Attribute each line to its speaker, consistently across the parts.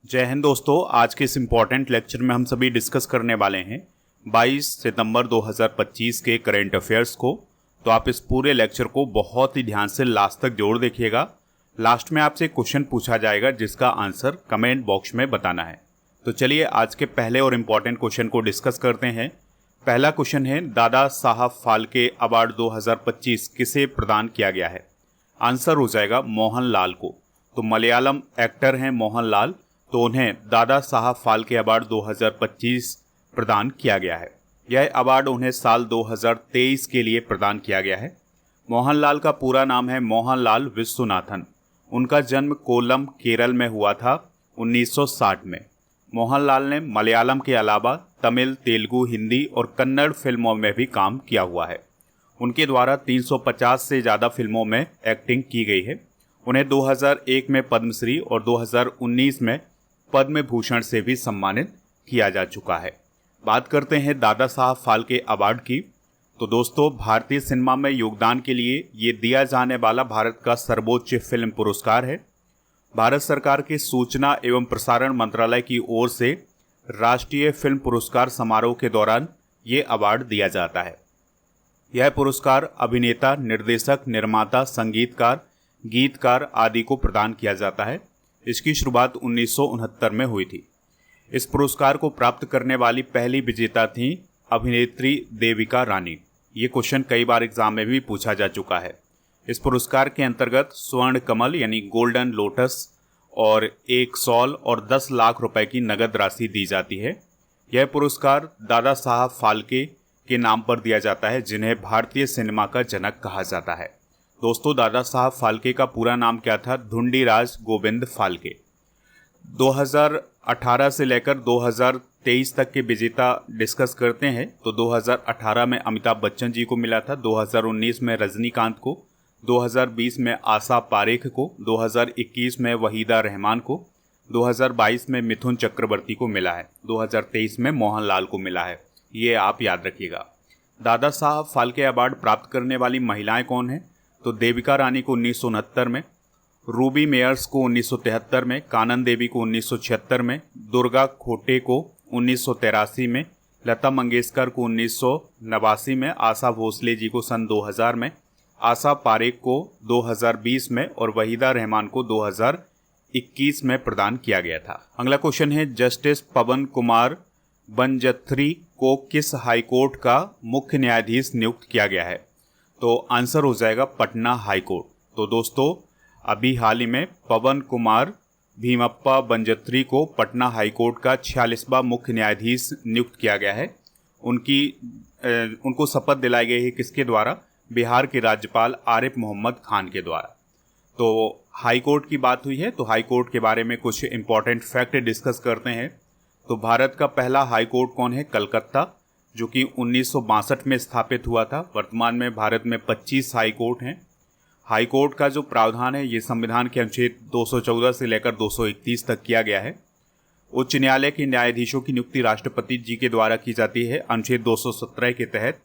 Speaker 1: जय हिंद दोस्तों। आज के इस इम्पॉर्टेंट लेक्चर में हम सभी डिस्कस करने वाले हैं 22 सितंबर 2025 के करेंट अफेयर्स को। तो आप इस पूरे लेक्चर को बहुत ही ध्यान से लास्ट तक जरूर देखिएगा। लास्ट में आपसे क्वेश्चन पूछा जाएगा जिसका आंसर कमेंट बॉक्स में बताना है। तो चलिए आज के पहले और इम्पॉर्टेंट क्वेश्चन को डिस्कस करते हैं। पहला क्वेश्चन है, दादा साहब फाल्के अवार्ड 2025 किसे प्रदान किया गया है? आंसर हो जाएगा मोहनलाल को। तो मलयालम एक्टर हैं मोहनलाल, तो उन्हें दादा साहब फाल्के अवार्ड 2025 प्रदान किया गया है। यह अवार्ड उन्हें साल 2023 के लिए प्रदान किया गया है। मोहनलाल का पूरा नाम है मोहनलाल विश्वनाथन। उनका जन्म कोल्लम, केरल में हुआ था 1960 में। मोहनलाल ने मलयालम के अलावा तमिल, तेलुगु, हिंदी और कन्नड़ फिल्मों में भी काम किया हुआ है। उनके द्वारा 350 से ज़्यादा फिल्मों में एक्टिंग की गई है। उन्हें 2001 में पद्मश्री और 2019 में पद्म भूषण से भी सम्मानित किया जा चुका है। बात करते हैं दादा साहब फाल्के अवार्ड की। तो दोस्तों, भारतीय सिनेमा में योगदान के लिए ये दिया जाने वाला भारत का सर्वोच्च फिल्म पुरस्कार है। भारत सरकार के सूचना एवं प्रसारण मंत्रालय की ओर से राष्ट्रीय फिल्म पुरस्कार समारोह के दौरान ये अवार्ड दिया जाता है। यह पुरस्कार अभिनेता, निर्देशक, निर्माता, संगीतकार, गीतकार आदि को प्रदान किया जाता है। इसकी शुरुआत 1969 में हुई थी। इस पुरस्कार को प्राप्त करने वाली पहली विजेता थी अभिनेत्री देविका रानी। ये क्वेश्चन कई बार एग्जाम में भी पूछा जा चुका है। इस पुरस्कार के अंतर्गत स्वर्ण कमल यानी गोल्डन लोटस और एक शॉल और 10 लाख रुपए की नगद राशि दी जाती है। यह पुरस्कार दादा साहब फाल्के के नाम पर दिया जाता है, जिन्हें भारतीय सिनेमा का जनक कहा जाता है। दोस्तों, दादा साहब फाल्के का पूरा नाम क्या था? धुंडीराज गोविंद फाल्के। 2018 से लेकर 2023 तक के विजेता डिस्कस करते हैं। तो 2018 में अमिताभ बच्चन जी को मिला था, 2019 में रजनीकांत को, 2020 में आशा पारेख को, 2021 में वहीदा रहमान को, 2022 में मिथुन चक्रवर्ती को मिला है, 2023 में मोहनलाल को मिला है। ये आप याद रखिएगा। दादा साहब फाल्के अवार्ड प्राप्त करने वाली महिलाएं कौन हैं? तो देविका रानी को 1969 में, रूबी मेयर्स को 1973 में, कानन देवी को 1976 में, दुर्गा खोटे को 1983 में, लता मंगेशकर को 1989 में, आशा भोसले जी को सन 2000 में, आशा पारेख को 2020 में और वहीदा रहमान को 2021 में प्रदान किया गया था। अगला क्वेश्चन है, जस्टिस पवन कुमार बनजथरी को किस हाईकोर्ट का मुख्य न्यायाधीश नियुक्त किया गया है? तो आंसर हो जाएगा पटना हाईकोर्ट। तो दोस्तों, अभी हाल ही में पवन कुमार भीमप्पा बनजथरी को पटना हाईकोर्ट का 46वां मुख्य न्यायाधीश नियुक्त किया गया है। उनको शपथ दिलाई गई है किसके द्वारा? बिहार के राज्यपाल आरिफ मोहम्मद खान के द्वारा। तो हाईकोर्ट की बात हुई है, तो हाईकोर्ट के बारे में कुछ इंपॉर्टेंट फैक्ट डिस्कस करते हैं। तो भारत का पहला हाईकोर्ट कौन है? कलकत्ता, जो कि 1962 में स्थापित हुआ था। वर्तमान में भारत में 25 हाईकोर्ट हैं। हाईकोर्ट का जो प्रावधान है ये संविधान के अनुच्छेद 214 से लेकर 231 तक किया गया है। उच्च न्यायालय के न्यायाधीशों की नियुक्ति राष्ट्रपति जी के द्वारा की जाती है अनुच्छेद 217 के तहत,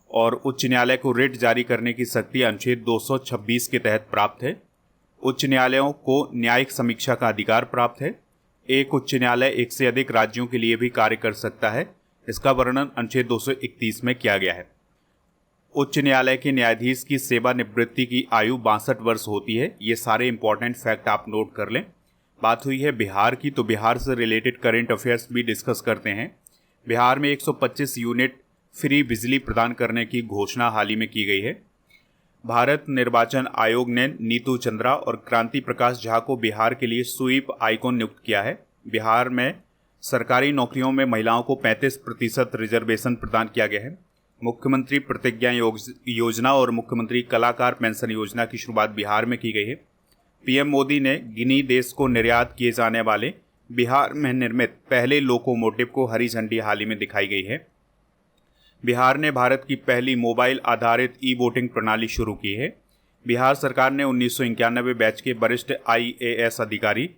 Speaker 1: और उच्च न्यायालय को रिट जारी करने की शक्ति अनुच्छेद 226 के तहत प्राप्त है। उच्च न्यायालयों को न्यायिक समीक्षा का अधिकार प्राप्त है। एक उच्च न्यायालय एक से अधिक राज्यों के लिए भी कार्य कर सकता है। इसका वर्णन अनुच्छेद 231 में किया गया है। उच्च न्यायालय के न्यायाधीश की सेवानिवृत्ति की आयु 62 वर्ष होती है। ये सारे इंपॉर्टेंट फैक्ट आप नोट कर लें। बात हुई है बिहार की, तो बिहार से रिलेटेड करंट अफेयर्स भी डिस्कस करते हैं। बिहार में 125 यूनिट फ्री बिजली प्रदान करने की घोषणा हाल ही में की गई है। भारत निर्वाचन आयोग ने नीतू चंद्रा और क्रांति प्रकाश झा को बिहार के लिए स्वीप आइकॉन नियुक्त किया है। बिहार में सरकारी नौकरियों में महिलाओं को 35% रिजर्वेशन प्रदान किया गया है। मुख्यमंत्री प्रतिज्ञा योजना और मुख्यमंत्री कलाकार पेंशन योजना की शुरुआत बिहार में की गई है। पीएम मोदी ने गिनी देश को निर्यात किए जाने वाले बिहार में निर्मित पहले लोकोमोटिव को हरी झंडी हाल ही में दिखाई गई है। बिहार ने भारत की पहली मोबाइल आधारित ई वोटिंग प्रणाली शुरू की है। बिहार सरकार ने 1991 बैच के वरिष्ठ IAS अधिकारी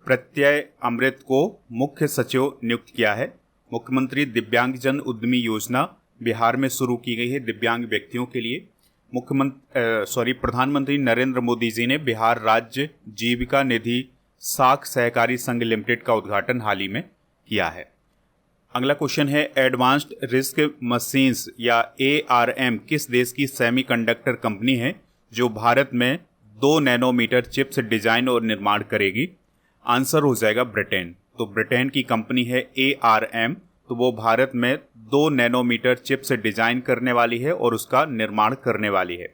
Speaker 1: प्रत्यय अमृत को मुख्य सचिव नियुक्त किया है। मुख्यमंत्री दिव्यांगजन उद्यमी योजना बिहार में शुरू की गई है दिव्यांग व्यक्तियों के लिए। प्रधानमंत्री नरेंद्र मोदी जी ने बिहार राज्य जीविका निधि साख सहकारी संघ लिमिटेड का उद्घाटन हाल ही में किया है। अगला क्वेश्चन है, एडवांस्ड रिस्क मशीन्स या ARM किस देश की सेमीकंडक्टर कंपनी है जो भारत में 2 नैनोमीटर चिप्स डिजाइन और निर्माण करेगी? आंसर हो जाएगा ब्रिटेन। तो ब्रिटेन की कंपनी है ARM, तो वो भारत में 2 नैनोमीटर चिप्स डिजाइन करने वाली है और उसका निर्माण करने वाली है।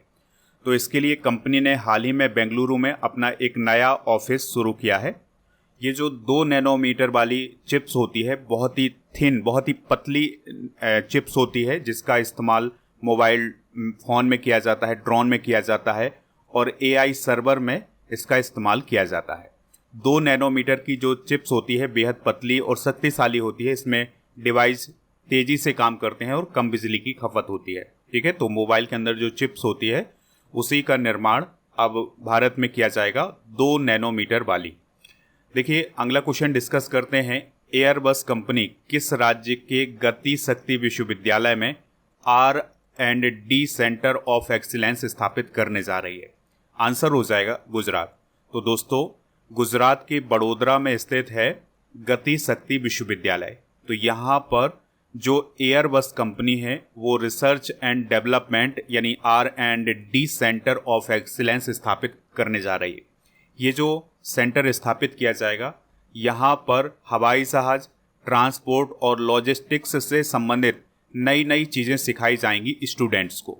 Speaker 1: तो इसके लिए कंपनी ने हाल ही में बेंगलुरु में अपना एक नया ऑफिस शुरू किया है। ये जो 2 नैनोमीटर वाली चिप्स होती है, बहुत ही थिन, बहुत ही पतली चिप्स होती है, जिसका इस्तेमाल मोबाइल फ़ोन में किया जाता है, ड्रोन में किया जाता है और AI सर्वर में इसका इस्तेमाल किया जाता है। 2 नैनोमीटर की जो चिप्स होती है बेहद पतली और शक्तिशाली होती है। इसमें डिवाइस तेज़ी से काम करते हैं और कम बिजली की खपत होती है। ठीक है, तो मोबाइल के अंदर जो चिप्स होती है उसी का निर्माण अब भारत में किया जाएगा 2 नैनोमीटर वाली। देखिए, अगला क्वेश्चन डिस्कस करते हैं, एयरबस कंपनी किस राज्य के गति शक्ति विश्वविद्यालय में R&D सेंटर ऑफ एक्सीलेंस स्थापित करने जा रही है? आंसर हो जाएगा गुजरात। तो दोस्तों, गुजरात के बड़ोदरा में स्थित है गति शक्ति विश्वविद्यालय। तो यहाँ पर जो एयरबस कंपनी है वो रिसर्च एंड डेवलपमेंट यानी R&D सेंटर ऑफ एक्सीलेंस स्थापित करने जा रही है। ये जो सेंटर स्थापित किया जाएगा, यहाँ पर हवाई जहाज, ट्रांसपोर्ट और लॉजिस्टिक्स से संबंधित नई नई चीज़ें सिखाई जाएंगी स्टूडेंट्स को।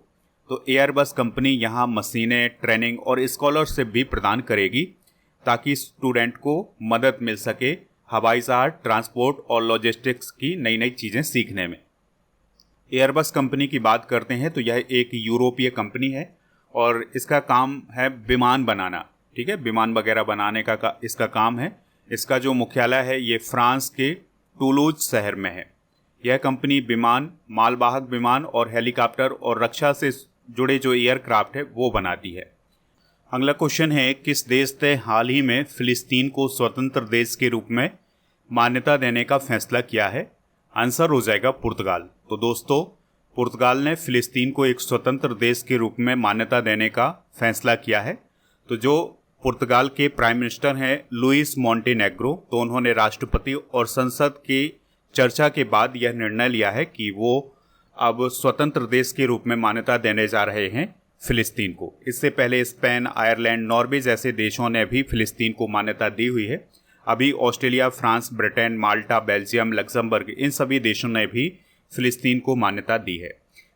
Speaker 1: तो एयरबस कंपनी यहाँ मशीनें, ट्रेनिंग और स्कॉलरशिप भी प्रदान करेगी ताकि स्टूडेंट को मदद मिल सके हवाई जहाज, ट्रांसपोर्ट और लॉजिस्टिक्स की नई नई चीज़ें सीखने में। एयरबस कंपनी की बात करते हैं तो यह एक यूरोपीय कंपनी है और इसका काम है विमान बनाना। ठीक है, विमान वगैरह बनाने का इसका काम है। इसका जो मुख्यालय है ये फ्रांस के टूलूज शहर में है। यह कंपनी विमान, मालवाहक विमान और हेलीकॉप्टर और रक्षा से जुड़े जो एयरक्राफ्ट है वो बनाती है। अगला क्वेश्चन है, किस देश ने हाल ही में फिलिस्तीन को स्वतंत्र देश के रूप में मान्यता देने का फैसला किया है? आंसर हो जाएगा पुर्तगाल। तो दोस्तों, पुर्तगाल ने फिलिस्तीन को एक स्वतंत्र देश के रूप में मान्यता देने का फैसला किया है। तो जो पुर्तगाल के प्राइम मिनिस्टर हैं लुइस मोंटेनेग्रो, तो उन्होंने राष्ट्रपति और संसद की चर्चा के बाद यह निर्णय लिया है कि वो अब स्वतंत्र देश के रूप में मान्यता देने जा रहे हैं फिलिस्तीन को। इससे पहले स्पेन, आयरलैंड, नॉर्वे जैसे देशों ने भी फिलिस्तीन को मान्यता दी हुई है। अभी ऑस्ट्रेलिया, फ्रांस, ब्रिटेन, माल्टा, बेल्जियम, लग्जमबर्ग, इन सभी देशों ने भी फिलिस्तीन को मान्यता दी है।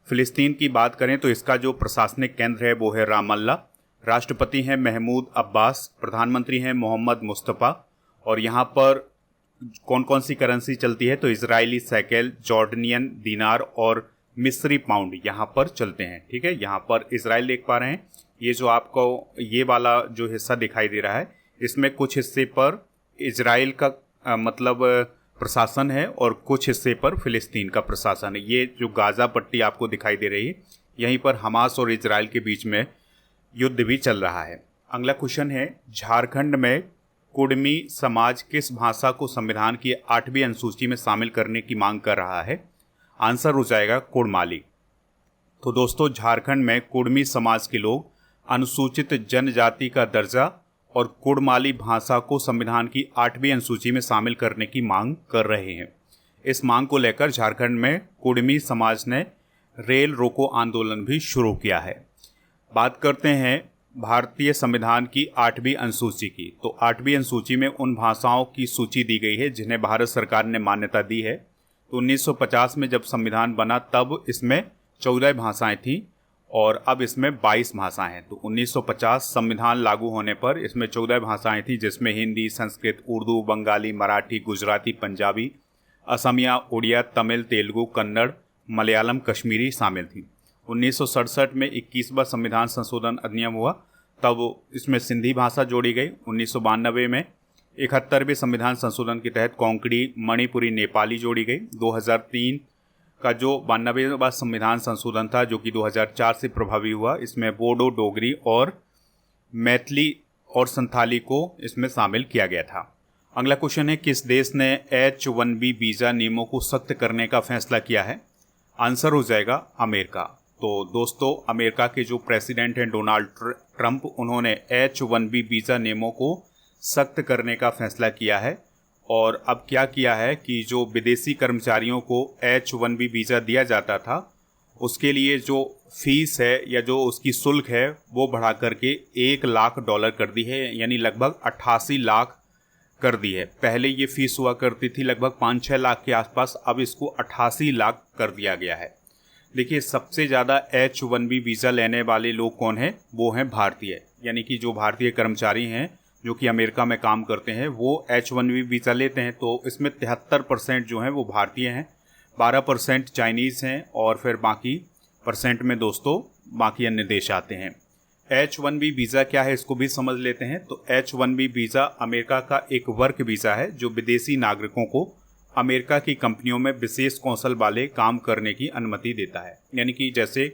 Speaker 1: फिलिस्तीन की बात करें तो इसका जो प्रशासनिक केंद्र है वो है रामल्ला। राष्ट्रपति हैं महमूद अब्बास, प्रधानमंत्री हैं मोहम्मद मुस्तफ़ा। और यहाँ पर कौन कौन सी करेंसी चलती है तो इजरायली शेकेल, जॉर्डनियन दीनार और मिस्री पाउंड यहाँ पर चलते हैं। ठीक है, यहाँ पर इजराइल देख पा रहे हैं। ये जो आपको ये वाला जो हिस्सा दिखाई दे रहा है, इसमें कुछ हिस्से पर इजराइल का मतलब प्रशासन है और कुछ हिस्से पर फिलिस्तीन का प्रशासन है। ये जो गाज़ा पट्टी आपको दिखाई दे रही है, यहीं पर हमास और इजराइल के बीच में युद्ध भी चल रहा है। अगला क्वेश्चन है, झारखंड में कुड़मी समाज किस भाषा को संविधान की 8वीं अनुसूची में शामिल करने की मांग कर रहा है? आंसर हो जाएगा कुड़माली। तो दोस्तों, झारखंड में कुड़मी समाज के लोग अनुसूचित जनजाति का दर्जा और कुड़माली भाषा को संविधान की 8वीं अनुसूची में शामिल करने की मांग कर रहे हैं। इस मांग को लेकर झारखंड में कुड़मी समाज ने रेल रोको आंदोलन भी शुरू किया है। बात करते हैं भारतीय संविधान की 8वीं अनुसूची की। तो 8वीं अनुसूची में उन भाषाओं की सूची दी गई है जिन्हें भारत सरकार ने मान्यता दी है। तो 1950 में जब संविधान बना तब इसमें 14 भाषाएं थीं और अब इसमें 22 भाषाएं हैं। तो 1950 संविधान लागू होने पर इसमें 14 भाषाएं थीं, जिसमें हिंदी, संस्कृत, उर्दू, बंगाली, मराठी, गुजराती, पंजाबी, असमिया, उड़िया, तमिल, तेलुगु, कन्नड़, मलयालम, कश्मीरी शामिल थी। 1967 में 21वां संविधान संशोधन अधिनियम हुआ, तब इसमें सिंधी भाषा जोड़ी गई। 1992 में 71वें संविधान संशोधन के तहत कोंकणी, मणिपुरी, नेपाली जोड़ी गई। 2003 का जो 92वां संविधान संशोधन था, जो कि 2004 से प्रभावी हुआ, इसमें बोडो, डोगरी और मैथिली और संथाली को इसमें शामिल किया गया था। अगला क्वेश्चन है, किस देश ने H-1B वीज़ा नियमों को सख्त करने का फैसला किया है? आंसर हो जाएगा अमेरिका। तो दोस्तों, अमेरिका के जो प्रेसिडेंट हैं डोनाल्ड ट्रंप, उन्होंने H-1B वीज़ा नियमों को सख्त करने का फैसला किया है। और अब क्या किया है कि जो विदेशी कर्मचारियों को H-1B वीज़ा दिया जाता था उसके लिए जो फीस है या जो उसकी शुल्क है वो बढ़ा करके $1 लाख कर दी है, यानी लगभग 88 लाख कर दी है। पहले ये फीस हुआ करती थी लगभग 5-6 लाख के आसपास, अब इसको 88 लाख कर दिया गया है। देखिए, सबसे ज़्यादा H-1B वीज़ा लेने वाले लोग कौन हैं? वो हैं भारतीय, यानी कि जो भारतीय कर्मचारी हैं जो कि अमेरिका में काम करते हैं वो H-1B वीज़ा लेते हैं। तो इसमें 73% जो हैं वो भारतीय हैं, 12% चाइनीज़ हैं और फिर बाकी परसेंट में दोस्तों बाकी अन्य देश आते हैं। H-1B वीज़ा क्या है इसको भी समझ लेते हैं। तो H-1B वीज़ा अमेरिका का एक वर्क वीज़ा है जो विदेशी नागरिकों को अमेरिका की कंपनियों में विशेष कौशल वाले काम करने की अनुमति देता है। यानी कि जैसे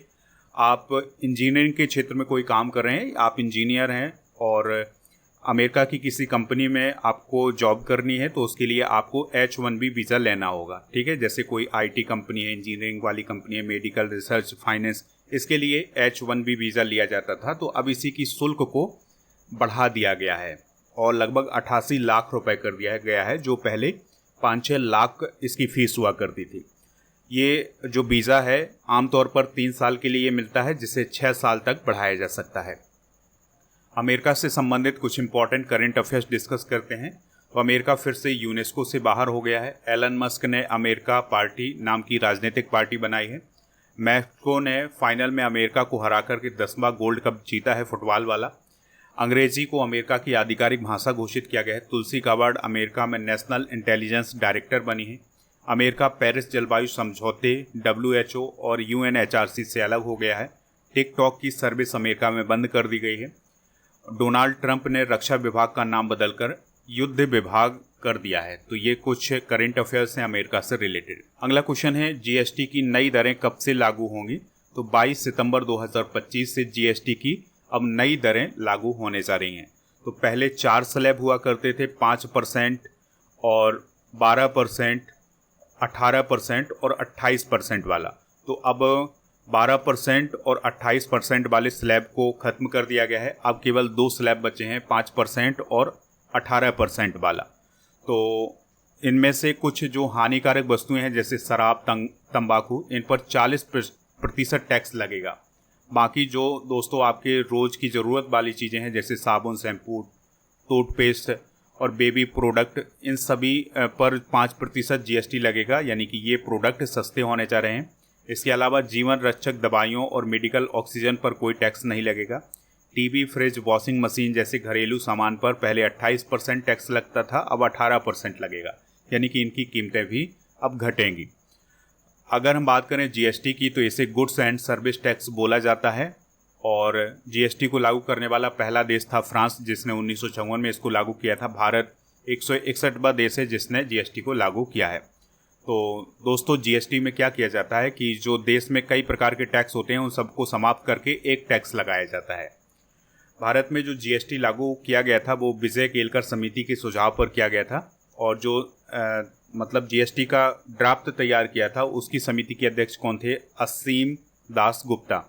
Speaker 1: आप इंजीनियरिंग के क्षेत्र में कोई काम कर रहे हैं, आप इंजीनियर हैं और अमेरिका की किसी कंपनी में आपको जॉब करनी है तो उसके लिए आपको H-1B वीज़ा लेना होगा। ठीक है, जैसे कोई IT कंपनी है, इंजीनियरिंग वाली कंपनी है, मेडिकल, रिसर्च, फाइनेंस, इसके लिए H-1B वीज़ा लिया जाता था। तो अब इसी की शुल्क को बढ़ा दिया गया है और लगभग 88 लाख रुपए कर दिया गया है, जो पहले 5-6 लाख इसकी फ़ीस हुआ करती थी। ये जो वीज़ा है आमतौर पर 3 साल के लिए मिलता है, जिसे 6 साल तक बढ़ाया जा सकता है। अमेरिका से संबंधित कुछ इंपॉर्टेंट करंट अफेयर्स डिस्कस करते हैं। तो अमेरिका फिर से यूनेस्को से बाहर हो गया है। एलन मस्क ने अमेरिका पार्टी नाम की राजनीतिक पार्टी बनाई है। मैक्सिको ने फाइनल में अमेरिका को हरा करके 10वां गोल्ड कप जीता है फुटबॉल वाला। अंग्रेजी को अमेरिका की आधिकारिक भाषा घोषित किया गया है। तुलसी गाबार्ड अमेरिका में नेशनल इंटेलिजेंस डायरेक्टर बनी है। अमेरिका पेरिस जलवायु समझौते, WHO और UNHRC से अलग हो गया है। टिकटॉक की सर्विस अमेरिका में बंद कर दी गई है। डोनाल्ड ट्रंप ने रक्षा विभाग का नाम बदलकर युद्ध विभाग कर दिया है। तो ये कुछ करंट अफेयर्स हैं अमेरिका से रिलेटेड। अगला क्वेश्चन है, GST की नई दरें कब से लागू होंगी? तो 22 सितंबर 2025 से GST की अब नई दरें लागू होने जा रही हैं। तो पहले 4 स्लैब हुआ करते थे, 5% और 12%, 18% और 28% वाला। तो अब 12% और 28% वाले स्लैब को ख़त्म कर दिया गया है। अब केवल 2 स्लैब बचे हैं, 5% और 18% वाला। तो इनमें से कुछ जो हानिकारक वस्तुएं हैं जैसे शराब, तंबाकू, इन पर 40% टैक्स लगेगा। बाकी जो दोस्तों आपके रोज़ की ज़रूरत वाली चीज़ें हैं जैसे साबुन, शैम्पू, टूथपेस्ट और बेबी प्रोडक्ट, इन सभी पर 5% GST लगेगा, यानी कि ये प्रोडक्ट सस्ते होने जा रहे हैं। इसके अलावा जीवन रक्षक दवाइयों और मेडिकल ऑक्सीजन पर कोई टैक्स नहीं लगेगा। टीवी, फ्रिज, वॉशिंग मशीन जैसे घरेलू सामान पर पहले 28% टैक्स लगता था, अब 18% लगेगा, यानी कि इनकी कीमतें भी अब घटेंगी। अगर हम बात करें GST की तो इसे गुड्स एंड सर्विस टैक्स बोला जाता है और GST को लागू करने वाला पहला देश था फ्रांस, जिसने 1954 में इसको लागू किया था। भारत 161वां देश है जिसने GST को लागू किया है। तो दोस्तों GST में क्या किया जाता है कि जो देश में कई प्रकार के टैक्स होते हैं उन सबको समाप्त करके एक टैक्स लगाया जाता है। भारत में जो GST लागू किया गया था वो विजय केलकर समिति के सुझाव पर किया गया था और जो मतलब GST का ड्राफ्ट तैयार किया था उसकी समिति के अध्यक्ष कौन थे? असीम दास गुप्ता।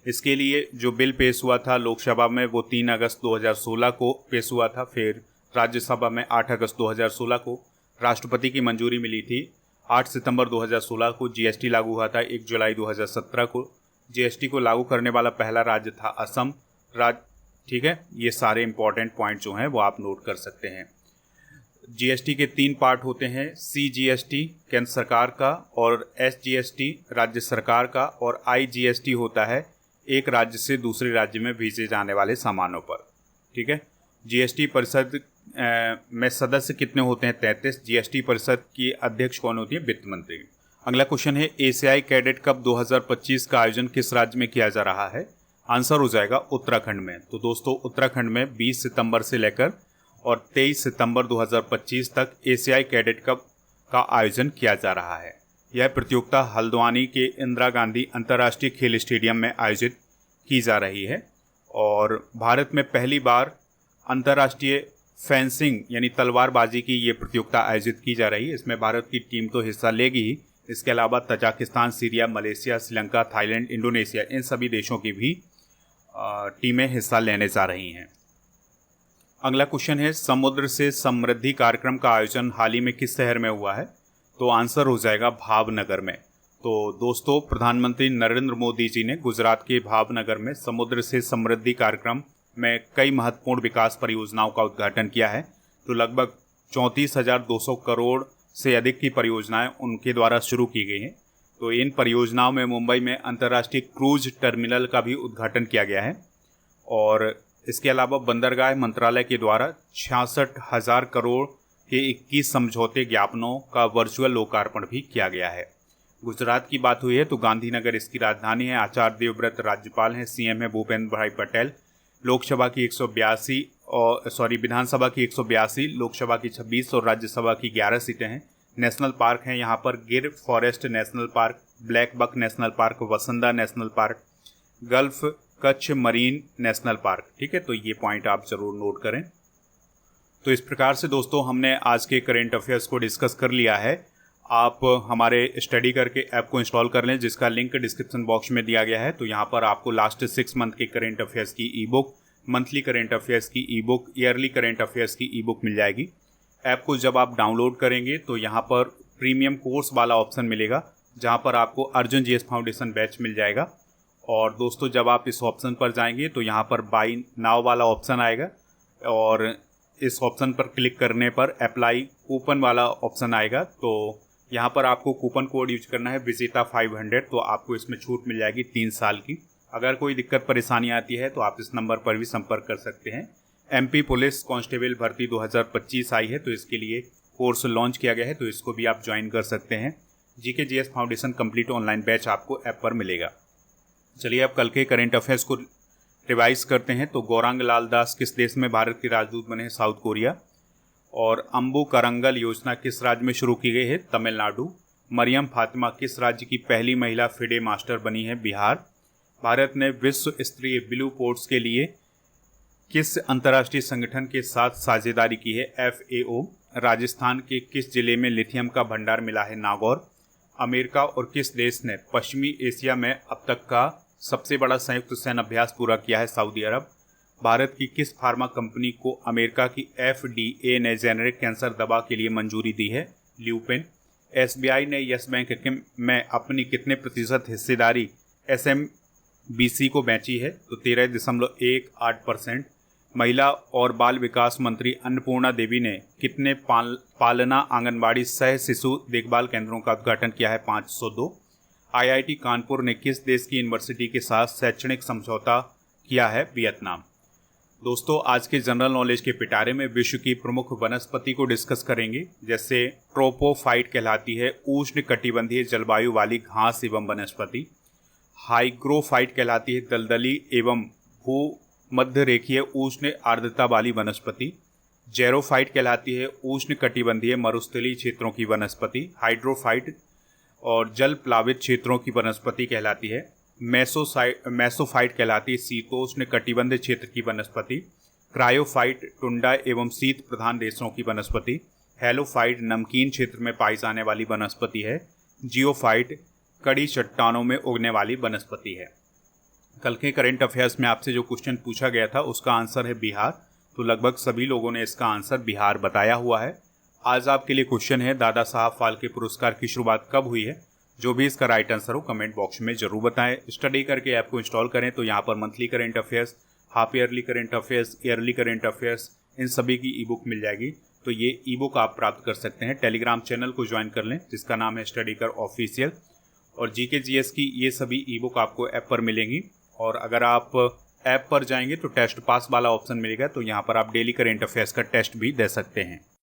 Speaker 1: इसके लिए जो बिल पेश हुआ था लोकसभा में वो 3 अगस्त 2016 को पेश हुआ था। फिर राज्यसभा में 8 अगस्त 2016 को राष्ट्रपति की मंजूरी मिली थी। 8 सितंबर 2016 को GST लागू हुआ था। 1 जुलाई 2017 को GST को लागू करने वाला पहला राज्य था असम राज्य। ठीक है, ये सारे इंपॉर्टेंट पॉइंट जो हैं वो आप नोट कर सकते हैं। GST के 3 पार्ट होते हैं, CGST केंद्र सरकार का और SGST राज्य सरकार का और IGST होता है एक राज्य से दूसरे राज्य में भेजे जाने वाले सामानों पर। ठीक है, GST परिषद में सदस्य कितने होते हैं? 33। GST परिषद की अध्यक्ष कौन होती है? वित्त मंत्री। अगला क्वेश्चन है, एशियाई कैडेट कप 2025 का आयोजन किस राज्य में किया जा रहा है? आंसर हो जाएगा उत्तराखंड में। तो दोस्तों उत्तराखंड में 20 सितंबर से लेकर और 23 सितंबर 2025 तक एशियाई कैडेट कप का आयोजन किया जा रहा है। यह प्रतियोगिता हल्द्वानी के इंदिरा गांधी अंतर्राष्ट्रीय खेल स्टेडियम में आयोजित की जा रही है और भारत में पहली बार अंतर्राष्ट्रीय फेंसिंग यानी तलवारबाजी की ये प्रतियोगिता आयोजित की जा रही है। इसमें भारत की टीम तो हिस्सा लेगी ही, इसके अलावा Tajikistan, Syria, Malaysia, Sri Lanka, Thailand, Indonesia, इन सभी देशों की भी टीमें हिस्सा लेने जा रही हैं। अगला क्वेश्चन है, समुद्र से समृद्धि कार्यक्रम का आयोजन हाल ही में किस शहर में हुआ है? तो आंसर हो जाएगा भावनगर में। तो दोस्तों, प्रधानमंत्री नरेंद्र मोदी जी ने गुजरात के भावनगर में समुद्र से समृद्धि कार्यक्रम में कई महत्वपूर्ण विकास परियोजनाओं का उद्घाटन किया है। तो लगभग 34,200 करोड़ से अधिक की परियोजनाएं उनके द्वारा शुरू की गई हैं। तो इन परियोजनाओं में मुंबई में अंतर्राष्ट्रीय क्रूज टर्मिनल का भी उद्घाटन किया गया है और इसके अलावा बंदरगाह मंत्रालय के द्वारा 66,000 करोड़ के 21 समझौते ज्ञापनों का वर्चुअल लोकार्पण भी किया गया है। गुजरात की बात हुई है तो गांधीनगर इसकी राजधानी है। आचार्य देवव्रत राज्यपाल हैं, सीएम है भूपेंद्र भाई पटेल। लोकसभा की 182 और विधानसभा की 182, लोकसभा की 26 और राज्यसभा की 11 सीटें हैं। नेशनल पार्क हैं यहाँ पर Gir forest national park, Black Buck national park, वसंदा national park, Gulf Kutch marine national park. ठीक है, तो ये पॉइंट आप जरूर नोट करें। तो इस प्रकार से दोस्तों हमने आज के करेंट अफेयर्स को डिस्कस कर लिया है। आप हमारे स्टडी करके ऐप को इंस्टॉल कर लें, जिसका लिंक डिस्क्रिप्शन बॉक्स में दिया गया है। तो यहाँ पर आपको लास्ट 6 मंथ के करेंट अफेयर्स की ebook, monthly current affairs की ebook, yearly current affairs की ई बुक मिल जाएगी। ऐप को जब आप डाउनलोड करेंगे तो यहाँ पर प्रीमियम कोर्स वाला ऑप्शन मिलेगा, जहाँ पर आपको अर्जुन जीएस फाउंडेशन बैच मिल जाएगा। और दोस्तों, जब आप इस ऑप्शन पर जाएंगे तो यहाँ पर बाय नाउ वाला ऑप्शन आएगा और इस ऑप्शन पर क्लिक करने पर अप्लाई कूपन वाला ऑप्शन आएगा। तो यहाँ पर आपको कूपन कोड यूज करना है विजेता 500, तो आपको इसमें छूट मिल जाएगी 3 साल की। अगर कोई दिक्कत परेशानी आती है तो आप इस नंबर पर भी संपर्क कर सकते हैं। एमपी पुलिस कांस्टेबल भर्ती 2025 आई है, तो इसके लिए कोर्स लॉन्च किया गया है, तो इसको भी आप ज्वाइन कर सकते हैं। GK GS foundation complete online batch आपको ऐप पर मिलेगा। चलिए अब कल के करेंट अफेयर्स को रिवाइज करते हैं। तो गौरांग लाल दास किस देश में भारत के राजदूत बने हैं? South Korea. और अम्बू करंगल योजना किस राज्य में शुरू की गई है? तमिलनाडु। मरियम फातिमा किस राज्य की पहली महिला फिडे मास्टर बनी है? बिहार। भारत ने विश्व स्तरीय ब्लू पोर्ट्स के लिए किस अंतर्राष्ट्रीय संगठन के साथ साझेदारी की है? FAO। राजस्थान के किस जिले में लिथियम का भंडार मिला है? नागौर। अमेरिका और किस देश ने पश्चिमी एशिया में अब तक का सबसे बड़ा संयुक्त सैन्य अभ्यास पूरा किया है? सऊदी अरब। भारत की किस फार्मा कंपनी को अमेरिका की FDA ने जेनेरिक कैंसर दवा के लिए मंजूरी दी है? ल्यूपेन। SBI ने यस बैंक में अपनी कितने प्रतिशत हिस्सेदारी SMBC को बेची है? तो 13.18%। महिला और बाल विकास मंत्री अन्नपूर्णा देवी ने कितने पालना आंगनबाड़ी सह शिशु देखभाल केंद्रों का उद्घाटन किया है? 502। IIT कानपुर ने किस देश की यूनिवर्सिटी के साथ शैक्षणिक समझौता किया है? वियतनाम। दोस्तों, आज के जनरल नॉलेज के पिटारे में विश्व की प्रमुख वनस्पति को डिस्कस करेंगे, जैसे ट्रोपोफाइट कहलाती है उष्ण कटिबंधीय जलवायु वाली घास एवं वनस्पति। हाइग्रोफाइट कहलाती है दलदली एवं भूमध्य रेखीय उष्ण आर्द्रता वाली वनस्पति। जेरोफाइट कहलाती है उष्ण कटिबंधीय मरुस्थलीय क्षेत्रों की वनस्पति। हाइड्रोफाइट और जल प्लावित क्षेत्रों की वनस्पति कहलाती है। मेसोफाइट कहलाती है शीतोष्ण कटिबंध क्षेत्र की वनस्पति। क्रायोफाइट टुंडा एवं शीत प्रधान देशों की वनस्पति। हेलोफाइट नमकीन क्षेत्र में पाई जाने वाली वनस्पति है। जियोफाइट कड़ी चट्टानों में उगने वाली वनस्पति है। कल के करेंट अफेयर्स में आपसे जो क्वेश्चन पूछा गया था उसका आंसर है बिहार। तो लगभग सभी लोगों ने इसका आंसर बिहार बताया हुआ है। आज आपके लिए क्वेश्चन है, दादा साहब फाल्के पुरस्कार की शुरुआत कब हुई है? जो भी इसका राइट आंसर हो कमेंट बॉक्स में जरूर बताएं। स्टडी करके ऐप को इंस्टॉल करें तो यहाँ पर monthly current affairs, half yearly current affairs, yearly current affairs, इन सभी की ई बुक मिल जाएगी। तो ये ई बुक आप प्राप्त कर सकते हैं। टेलीग्राम चैनल को ज्वाइन कर लें, जिसका नाम है स्टडी कर ऑफिशियल। और जीके जीएस की ये सभी ई बुक आपको ऐप पर मिलेंगी। और अगर आप ऐप पर जाएंगे तो टेस्ट पास वाला ऑप्शन मिलेगा, तो यहाँ पर आप डेली करेंट अफेयर्स का टेस्ट भी दे सकते हैं।